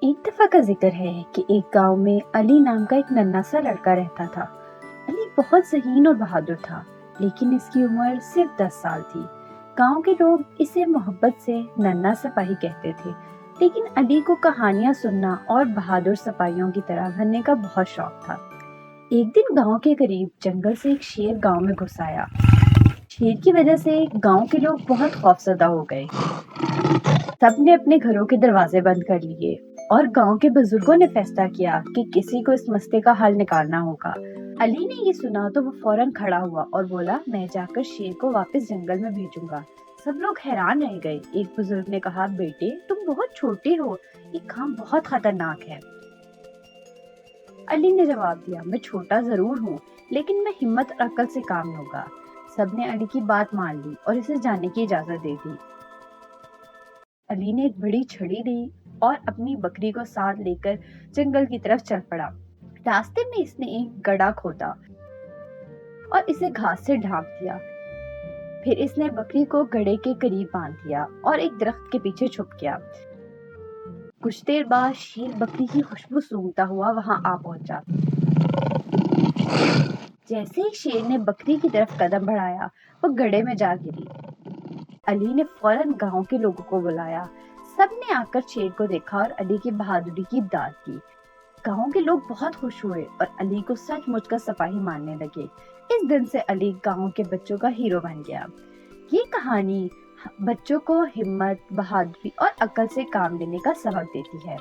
ایک دفعہ کا ذکر ہے کہ ایک گاؤں میں علی نام کا ایک ننھا سا لڑکا رہتا تھا۔ علی بہت ذہین اور بہادر تھا، لیکن اس کی عمر صرف 10 سال تھی۔ گاؤں کے لوگ اسے محبت سے ننھا سپاہی کہتے تھے، لیکن علی کو کہانیاں سننا اور بہادر سپاہیوں کی طرح بننے کا بہت شوق تھا۔ ایک دن گاؤں کے قریب جنگل سے ایک شیر گاؤں میں گھس آیا۔ شیر کی وجہ سے گاؤں کے لوگ بہت خوفزدہ ہو گئے۔ سب نے اپنے گھروں کے دروازے بند کر لیے اور گاؤں کے بزرگوں نے فیصلہ کیا کہ کسی کو اس مسئلے کا حل نکالنا ہوگا۔ علی نے یہ سنا تو وہ فوراً کھڑا ہوا اور بولا، میں جا کر شیر کو واپس جنگل میں بھیجوں گا۔ سب لوگ حیران رہ گئے۔ ایک بزرگ نے کہا، بیٹے تم بہت چھوٹے ہو، یہ کام بہت خطرناک ہے۔ علی نے جواب دیا، میں چھوٹا ضرور ہوں، لیکن میں ہمت اور عقل سے کام لوں گا۔ سب نے علی کی بات مان لی اور اسے جانے کی اجازت دے دی۔ علی نے ایک بڑی چھڑی لی اور اپنی بکری کو ساتھ لے کر جنگل کی طرف چل پڑا۔ راستے میں اس نے ایک گڑھا کھودا اور اسے گھاس سے ڈھانپ دیا۔ پھر اس نے بکری کو گڑھے کے قریب باندھ دیا اور ایک درخت کے پیچھے چھپ گیا۔ کچھ دیر بعد شیر بکری کی خوشبو سونگھتا ہوا وہاں آ پہنچا۔ جیسے ہی شیر نے بکری کی طرف قدم بڑھایا، وہ گڑھے میں جا گری۔ علی نے فوراً گاؤں کے لوگوں کو بلایا۔ سب نے آ کر شیر کو دیکھا اور علی کی بہادری کی امداد کی۔ گاؤں کے لوگ بہت خوش ہوئے اور علی کو سچ مچ کا سپاہی ماننے لگے۔ اس دن سے علی گاؤں کے بچوں کا ہیرو بن گیا۔ یہ کہانی بچوں کو ہمت، بہادری اور عقل سے کام لینے کا سبق دیتی ہے۔